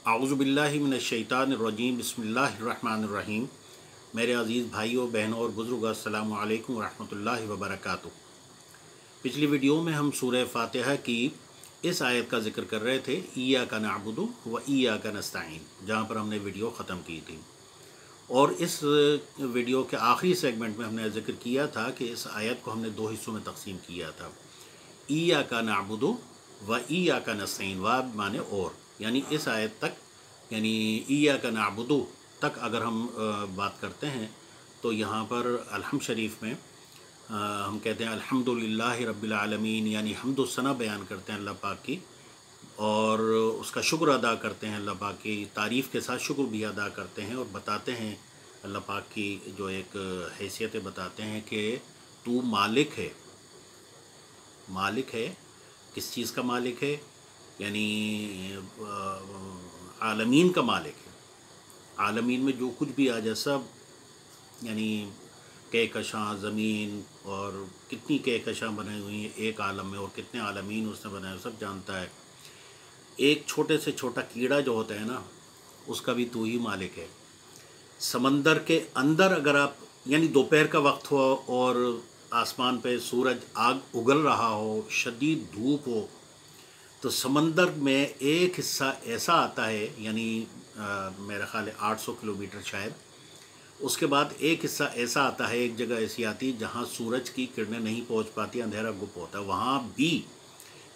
आऊज़ुबिल्लाहि मिनश्शैतानिर्रजीम बिस्मिल्लाहिर्रहमानिर्रहीम। मेरे अज़ीज़ भाइयों बहनों और बुज़ुर्ग अस्सलामु अलैकुम रहमतुल्लाहि व बरकातुहू। पिछली वीडियो में हम सूरह फातिहा की इस आयत का ज़िक्र कर रहे थे, इय्याका नअबुदु व इय्याका नस्तईन, जहाँ पर हमने वीडियो ख़त्म की थी। और इस वीडियो के आखिरी सेगमेंट में हमने ज़िक्र किया था कि इस आयत को हमने दो हिस्सों में तकसीम किया था। इय्याका नअबुदु व इय्याका नस्तईन, व माने और, यानी इस आयत तक, यानी इय्याका नअबुदु तक अगर हम बात करते हैं तो यहाँ पर अलहम्द शरीफ में हम कहते हैं अल्हम्दुलिल्लाहि रब्बिल आलमीन, यानी हम्द व सना बयान करते हैं अल्लाह पाक की और उसका शुक्र अदा करते हैं। अल्लाह पाक की तारीफ़ के साथ शुक्र भी अदा करते हैं और बताते हैं अल्लाह पाक की जो एक हैसियतें बताते हैं कि तू मालिक है। मालिक है, किस चीज़ का मालिक है? यानी आलमीन का मालिक है। आलमीन में जो कुछ भी आ जाए सब, यानी कहकशां ज़मीन और कितनी कहकशां बनाई हुई हैं एक आलम में और कितने आलमीन उसने बनाए सब जानता है। एक छोटे से छोटा कीड़ा जो होता है ना, उसका भी तू ही मालिक है। समंदर के अंदर अगर आप, यानी दोपहर का वक्त हो और आसमान पे सूरज आग उगल रहा हो, शदीद धूप हो, तो समंदर में एक हिस्सा ऐसा आता है, यानी मेरा ख्याल है 800 किलोमीटर शायद। उसके बाद एक हिस्सा ऐसा आता है, एक जगह ऐसी आती है जहाँ सूरज की किरणें नहीं पहुँच पाती, अंधेरा गुप होता है। वहाँ भी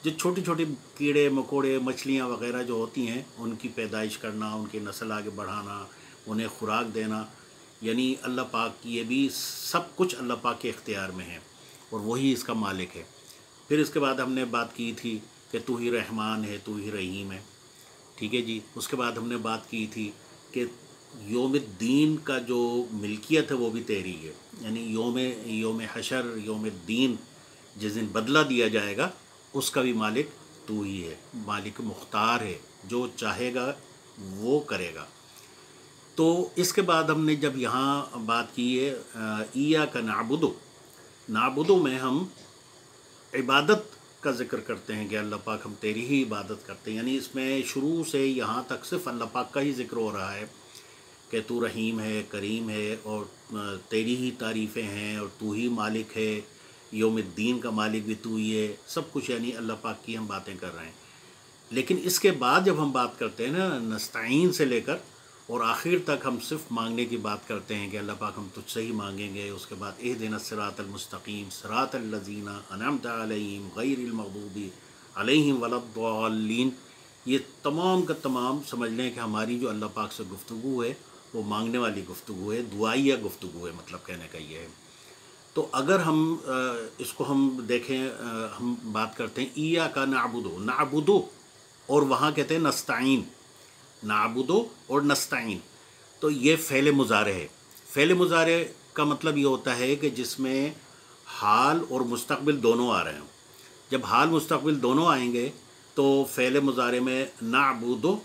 जो छोटी छोटी कीड़े मकोड़े मछलियाँ वगैरह जो होती हैं, उनकी पैदाइश करना, उनकी नस्ल आगे बढ़ाना, उन्हें खुराक देना, यानी अल्लाह पाक की ये भी सब कुछ अल्लाह पाक के इख्तियार में है और वही इसका मालिक है। फिर इसके बाद हमने बात की थी कि तू ही रहमान है, तू ही रहीम है, ठीक है जी। उसके बाद हमने बात की थी कि यौम-उद-दीन का जो मिल्कियत है वो भी तेरी है, यानी यौम हशर, यौम-उद-दीन, जिस दिन बदला दिया जाएगा, उसका भी मालिक तू ही है। मालिक मुख्तार है, जो चाहेगा वो करेगा। तो इसके बाद हमने जब यहाँ बात की है इय्याका नअबुदु, नाबुदु में हम इबादत का ज़िक्र करते हैं कि अल्लाह पाक हम तेरी ही इबादत करते हैं, यानी इसमें शुरू से यहाँ तक सिर्फ अल्लाह पाक का ही ज़िक्र हो रहा है कि तू रहीम है, करीम है और तेरी ही तारीफ़ें हैं और तू ही मालिक है, यौम-उद-दीन का मालिक भी तू ही है, सब कुछ यानी अल्लाह पाक की हम बातें कर रहे हैं। लेकिन इसके बाद जब हम बात करते हैं ना, नस्तईन से लेकर और आखिर तक हम सिर्फ मांगने की बात करते हैं कि अल्लाह पाक हम तुझसे ही मांगेंगे। उसके बाद इहदिनस सिरातल मुस्तकीम सिरातल लज़ीना अनअमता अलैहिम गैरिल मग़दूबी अलैहिम वलद्दाल्लीन। ये तमाम का तमाम समझ लें कि हमारी जो अल्लाह पाक से गुफ्तगू है वो मांगने वाली गुफ्तगू है, दुआइया गुफ्तगू है, मतलब कहने का ये है। तो अगर हम इसको हम देखें, हम बात करते हैं इय्याका नअबुदु, नअबुदु और वहाँ कहते हैं नस्तईन, नाबुदो और नस्तईन, तो ये फ़ेल मुज़ारे है। फ़ेल मुज़ारे का मतलब ये होता है कि जिसमें हाल और मुस्तक़बिल दोनों आ रहे हों। जब हाल मुस्तक़बिल दोनों आएंगे तो फ़ेल मुज़ारे में नाबुदो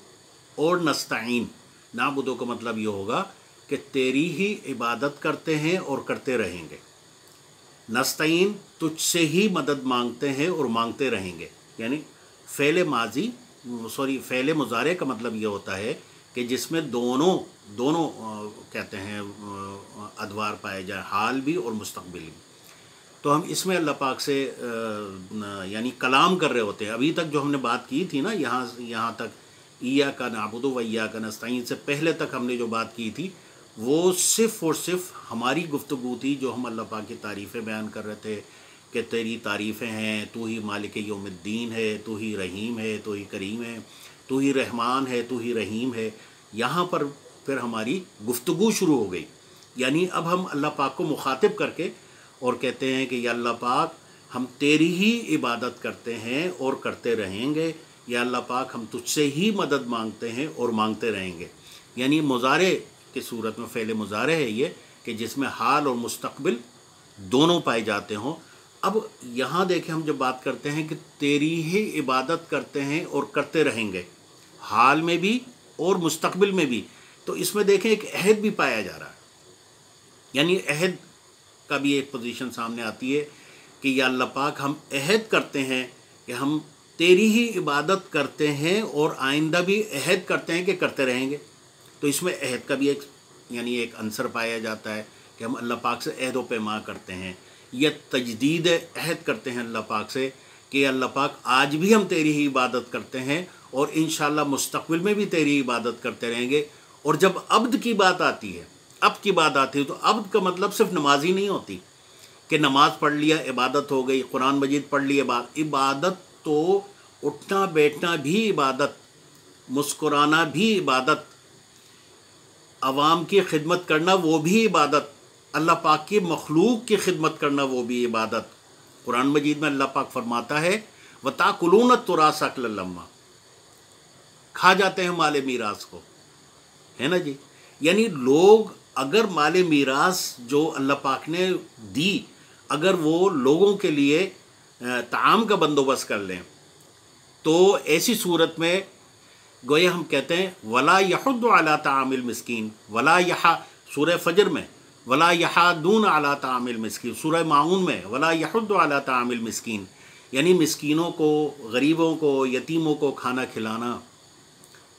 और नस्तईन, नाबुदो का मतलब ये होगा कि तेरी ही इबादत करते हैं और करते रहेंगे। नस्तईन, तुझसे ही मदद मांगते हैं और मांगते रहेंगे। यानी फ़ेल फ़ेल मुज़ारे का मतलब ये होता है कि जिसमें दोनों कहते हैं अदवार पाए जाए, हाल भी और मुस्तक़बिल भी। तो हम इसमें अल्लाह पाक से यानी कलाम कर रहे होते हैं। अभी तक जो हमने बात की थी ना, यहाँ तक इय्याका नअबुदु व इय्याका नस्तईन से पहले तक हमने जो बात की थी वो सिर्फ़ और सिर्फ हमारी गुफ्तगू थी, जो हम अल्लाह पाक की तारीफ़ें बयान कर रहे थे कि तेरी तारीफ़ें हैं, तू ही मालिक यौम-उद-दीन है, तू ही रहीम है, तू ही करीम है, तू ही रहमान है, तू ही रहीम है। यहाँ पर फिर हमारी गुफ्तगू शुरू हो गई, यानी अब हम अल्लाह पाक को मुखातिब करके और कहते हैं कि या अल्लाह पाक हम तेरी ही इबादत करते हैं और करते रहेंगे, या अल्लाह पाक हम तुझसे ही मदद मांगते हैं और मांगते रहेंगे। यानी मुज़ारे की सूरत में फ़ेल मुज़ारे है ये कि जिसमें हाल और मुस्तक़बिल दोनों पाए जाते हों। अब यहाँ देखें, हम जब बात करते हैं कि तेरी ही इबादत करते हैं और करते रहेंगे, हाल में भी और मुस्तक़बिल में भी, तो इसमें देखें एक अहद भी पाया जा रहा है। यानी अहद का भी एक पोजीशन सामने आती है कि या अल्लाह पाक हम अहद करते हैं कि हम تیری ہی عبادت کرتے ہیں اور آئندہ بھی عہد کرتے ہیں کہ کرتے رہیں گے. تو اس میں عہد کا بھی ایک عنصر پایا جاتا ہے کہ ہم اللہ پاک سے عہد و پیما کرتے ہیں یا تجدید عہد کرتے ہیں اللہ پاک سے کہ اللہ پاک آج بھی ہم تیری ہی عبادت کرتے ہیں اور انشاءاللہ مستقبل میں بھی تیری عبادت کرتے رہیں گے. اور جب عبد کی بات آتی ہے تو عبد کا مطلب صرف نمازی نہیں ہوتی کہ نماز پڑھ لیا عبادت ہو گئی، قرآن مجید پڑھ لی عبادت تو اٹھنا بیٹھنا بھی عبادت، مسکرانا بھی عبادت، عوام کی خدمت کرنا وہ بھی عبادت، اللہ پاک کی مخلوق کی خدمت کرنا وہ بھی عبادت. قرآن مجید میں اللہ پاک فرماتا ہے وَتَأْكُلُونَ التُّرَاثَ أَكْلًا لَمًّا، کھا جاتے ہیں مال میراث کو، ہے نا جی. یعنی لوگ اگر مال میراث جو اللہ پاک نے دی اگر وہ لوگوں کے لیے طعام کا بندوبست کر لیں تو ایسی صورت میں گویا ہم کہتے ہیں ولا یحض علی طعام المسکین ولا سورہ فجر میں ولا یحاضون علی طعام المسکین، سورہ ماعون میں ولا یحض علی طعام المسکین، یعنی مسکینوں کو، غریبوں کو، یتیموں کو کھانا کھلانا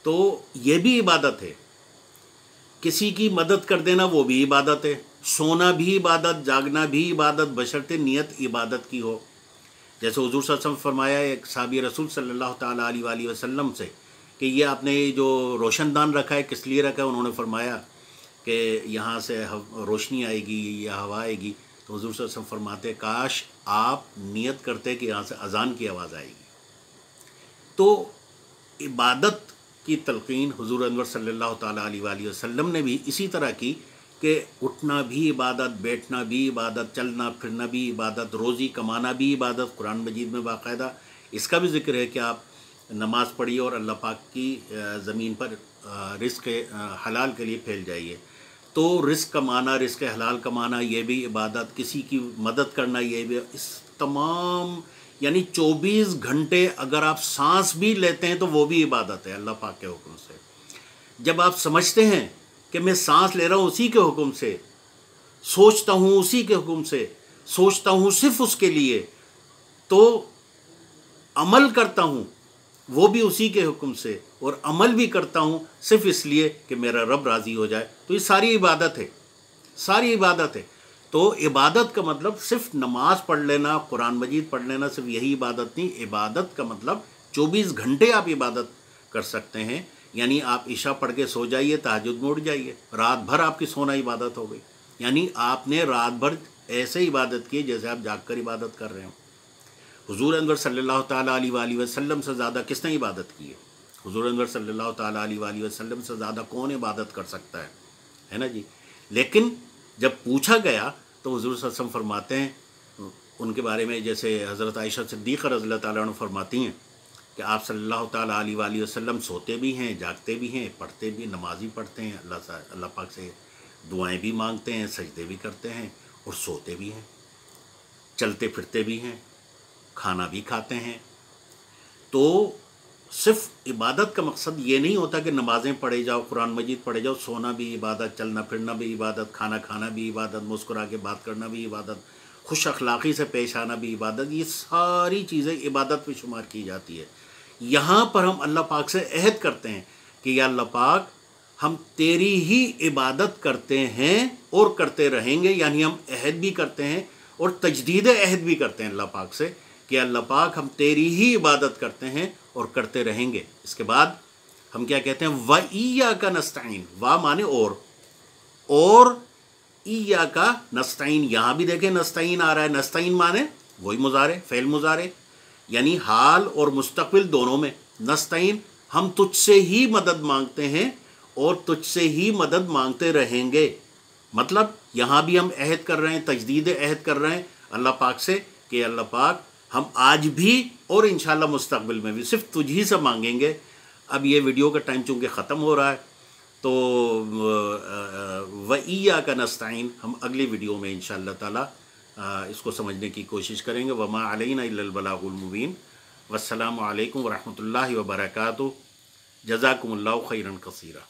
تو یہ بھی عبادت ہے. کسی کی مدد کر دینا وہ بھی عبادت ہے. سونا بھی عبادت، جاگنا بھی عبادت، بشرطِ نیت عبادت کی ہو. جیسے حضور صلی اللہ علیہ وسلم فرمایا ایک صحابی رسول صلی اللہ تعالیٰ علیہ وآلہ وسلم سے کہ یہ آپ نے جو روشن دان رکھا ہے کس لیے رکھا ہے؟ انہوں نے فرمایا کہ یہاں سے روشنی آئے گی یا ہوا آئے گی. تو حضور صلی اللہ علیہ وسلم فرماتے کاش آپ نیت کرتے کہ یہاں سے اذان کی آواز آئے گی. تو عبادت کی تلقین حضور انور صلی اللہ تعالیٰ علیہ وآلہ وسلم نے بھی اسی طرح کی کہ اٹھنا بھی عبادت، بیٹھنا بھی عبادت، چلنا پھرنا بھی عبادت، روزی کمانا بھی عبادت. قرآن مجید میں باقاعدہ اس کا بھی ذکر ہے کہ آپ نماز پڑھیے اور اللہ پاک کی زمین پر رزق حلال کے لیے پھیل جائیے. تو رزق کمانا، رزق حلال کمانا یہ بھی عبادت، کسی کی مدد کرنا یہ بھی، اس تمام یعنی 24 گھنٹے اگر آپ سانس بھی لیتے ہیں تو وہ بھی عبادت ہے اللہ پاک کے حکم سے. جب آپ سمجھتے ہیں کہ میں سانس لے رہا ہوں اسی کے حکم سے، سوچتا ہوں اسی کے حکم سے، سوچتا ہوں صرف اس کے لیے، تو عمل کرتا ہوں وہ بھی اسی کے حکم سے، اور عمل بھی کرتا ہوں صرف اس لیے کہ میرا رب راضی ہو جائے، تو یہ ساری عبادت ہے، ساری عبادت ہے. تو عبادت کا مطلب صرف نماز پڑھ لینا، قرآن مجید پڑھ لینا صرف یہی عبادت نہیں. عبادت کا مطلب 24 گھنٹے آپ عبادت کر سکتے ہیں. یعنی آپ عشاء پڑھ کے سو جائیے، تہجد میں اٹھ جائیے، رات بھر آپ کی سونا عبادت ہو گئی. یعنی آپ نے رات بھر ایسے عبادت کی جیسے آپ جاگ کر عبادت کر رہے ہوں. حضور انور صلی اللہ تعالیٰ علیہ وآلہ وسلم سے زیادہ کس نے عبادت کی ہے؟ حضور انور صلی اللہ تعالیٰ علیہ وآلہ وسلم سے زیادہ کون عبادت کر سکتا ہے نا جی. لیکن جب پوچھا گیا تو حضور صلی اللہ علیہ وسلم فرماتے ہیں ان کے بارے میں، جیسے حضرت عائشہ صدیقہ رضی اللہ تعالیٰ عنہ فرماتی ہیں کہ آپ صلی اللہ تعالیٰ علیہ وآلہ وسلم سوتے بھی ہیں، جاگتے بھی ہیں، پڑھتے بھی، نمازی پڑھتے ہیں، اللہ پاک سے دعائیں بھی مانگتے ہیں، سجدے بھی کرتے ہیں اور سوتے بھی ہیں، چلتے پھرتے بھی ہیں، کھانا بھی کھاتے ہیں. تو صرف عبادت کا مقصد یہ نہیں ہوتا کہ نمازیں پڑھے جاؤ، قرآن مجید پڑھے جاؤ. سونا بھی عبادت، چلنا پھرنا بھی عبادت، کھانا کھانا بھی عبادت، مسکرا کے بات کرنا بھی عبادت، خوش اخلاقی سے پیش آنا بھی عبادت. یہ ساری چیزیں عبادت میں شمار کی جاتی ہے. یہاں پر ہم اللہ پاک سے عہد کرتے ہیں کہ یا اللہ پاک ہم تیری ہی عبادت کرتے ہیں اور کرتے رہیں گے. یعنی ہم عہد بھی کرتے ہیں اور تجدید عہد بھی کرتے ہیں اللہ پاک سے کہ اللہ پاک ہم تیری ہی عبادت کرتے ہیں اور کرتے رہیں گے. اس کے بعد ہم کیا کہتے ہیں؟ وَإِيَّاكَ نَسْتَعِينُ. وا مانے اور ایاکا نستعین. یہاں بھی دیکھیں نستعین آ رہا ہے. نستعین مانے وہی مضارع، فعل مضارع، یعنی حال اور مستقبل دونوں میں. نستعین ہم تجھ سے ہی مدد مانگتے ہیں اور تجھ سے ہی مدد مانگتے رہیں گے. مطلب یہاں بھی ہم عہد کر رہے ہیں، تجدید عہد کر رہے ہیں اللہ پاک سے کہ اللہ پاک ہم آج بھی اور انشاءاللہ مستقبل میں بھی صرف تجھ ہی سے مانگیں گے. اب یہ ویڈیو کا ٹائم چونکہ ختم ہو رہا ہے تو وَإِيَّاكَ نَسْتَعِينُ ہم اگلی ویڈیو میں انشاءاللہ تعالی اس کو سمجھنے کی کوشش کریں گے. وَمَا عَلَيْنَا إِلَّا الْبَلَاغُ الْمُبِينُ. والسلام علیکم ورحمۃ اللہ وبرکاتہ. جزاکم اللہ خیرا کثیرا.